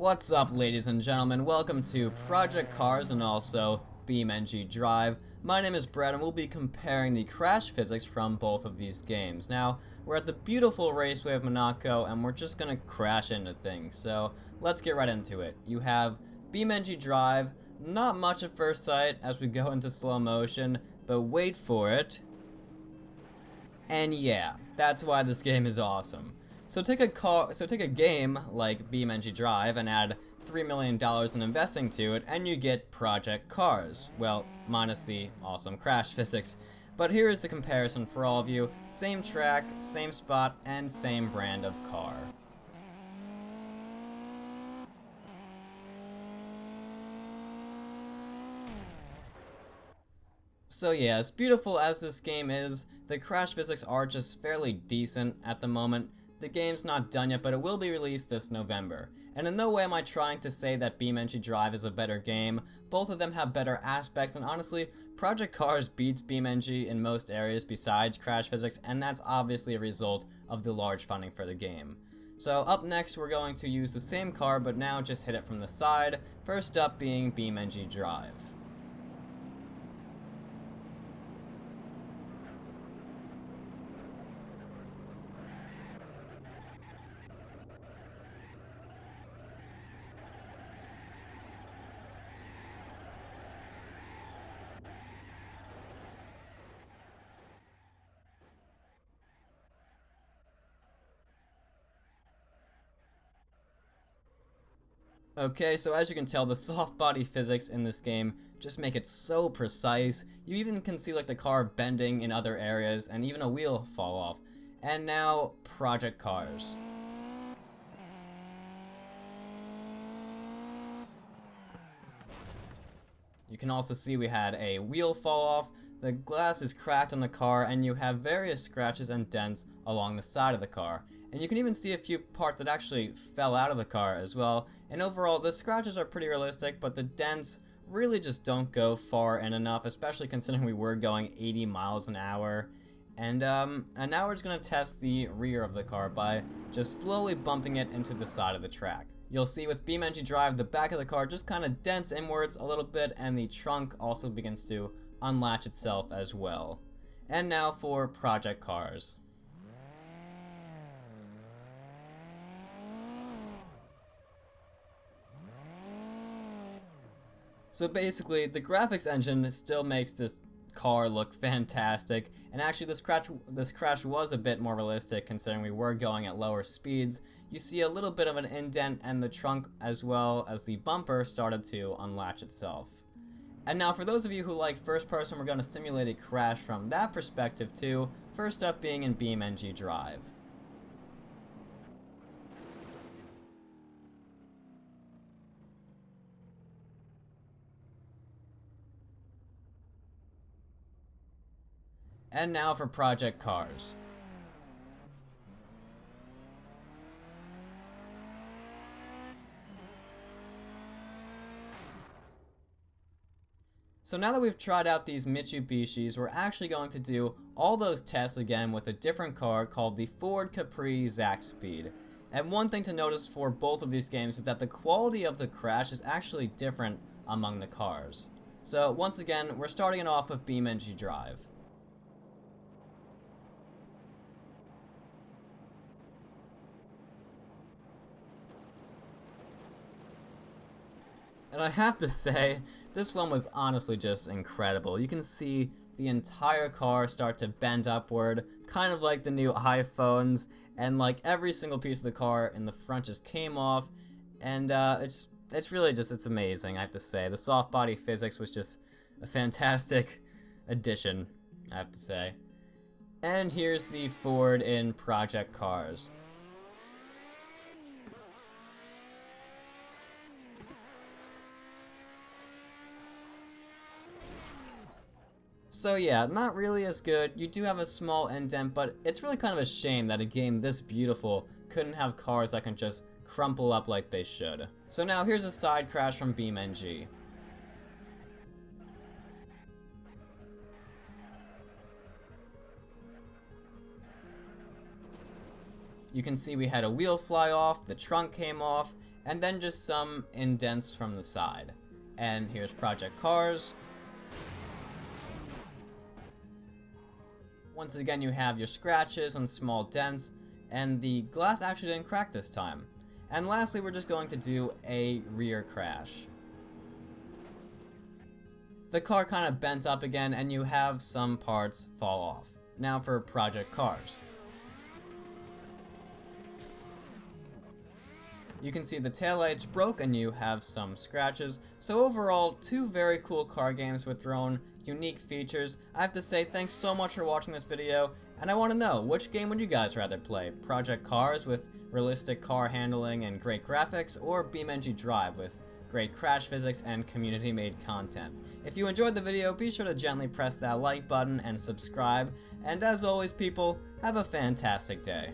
What's up, ladies and gentlemen? Welcome to Project Cars and also BeamNG Drive. My name is Brett and we'll be comparing the crash physics from both of these games. Now, we're at the beautiful raceway of Monaco and we're just gonna crash into things, so let's get right into it. You have BeamNG Drive, not much at first sight as we go into slow motion, but wait for it. And yeah, that's why this game is awesome. So take a game like BeamNG Drive and add $3 million in investing to it, and you get Project Cars. Well, minus the awesome crash physics. But here is the comparison for all of you. Same track, same spot, and same brand of car. So yeah, as beautiful as this game is, the crash physics are just fairly decent at the moment. The game's not done yet, but it will be released this November. And in no way am I trying to say that BeamNG Drive is a better game. Both of them have better aspects, and honestly, Project Cars beats BeamNG in most areas besides crash physics, and that's obviously a result of the large funding for the game. So up next, we're going to use the same car, but now just hit it from the side, first up being BeamNG Drive. Okay, so as you can tell, the soft body physics in this game just make it so precise. You even can see like the car bending in other areas and even a wheel fall off. And now, Project Cars. You can also see we had a wheel fall off, the glass is cracked on the car, and you have various scratches and dents along the side of the car. And you can even see a few parts that actually fell out of the car as well. And overall, the scratches are pretty realistic, but the dents really just don't go far and enough, especially considering we were going 80 miles an hour. And now we're just going to test the rear of the car by just slowly bumping it into the side of the track. You'll see with BeamNG Drive, the back of the car just kind of dents inwards a little bit, and the trunk also begins to unlatch itself as well. And now for Project Cars. So basically, the graphics engine still makes this car look fantastic, and actually this crash was a bit more realistic considering we were going at lower speeds. You see a little bit of an indent, and the trunk as well as the bumper started to unlatch itself. And now for those of you who like first person, we're going to simulate a crash from that perspective too, first up being in BeamNG Drive. And now for Project Cars. So now that we've tried out these Mitsubishis, we're actually going to do all those tests again with a different car called the Ford Capri Zack Speed. And one thing to notice for both of these games is that the quality of the crash is actually different among the cars. So once again, we're starting it off with BeamNG Drive. And I have to say, this one was honestly just incredible. You can see the entire car start to bend upward, kind of like the new iPhones, and like every single piece of the car in the front just came off, and it's really just, it's amazing, I have to say. The soft body physics was just a fantastic addition, I have to say. And here's the Ford in Project Cars. So yeah, not really as good. You do have a small indent, but it's really kind of a shame that a game this beautiful couldn't have cars that can just crumple up like they should. So now here's a side crash from BeamNG. You can see we had a wheel fly off, the trunk came off, and then just some indents from the side. And here's Project Cars. Once again, you have your scratches and small dents, and the glass actually didn't crack this time. And lastly, we're just going to do a rear crash. The car kind of bent up again, and you have some parts fall off. Now for Project Cars. You can see the taillights broke and you have some scratches. So overall, two very cool car games with their own unique features. I have to say thanks so much for watching this video, and I want to know, which game would you guys rather play? Project Cars with realistic car handling and great graphics, or BeamNG Drive with great crash physics and community-made content? If you enjoyed the video, be sure to gently press that like button and subscribe. And as always, people, have a fantastic day.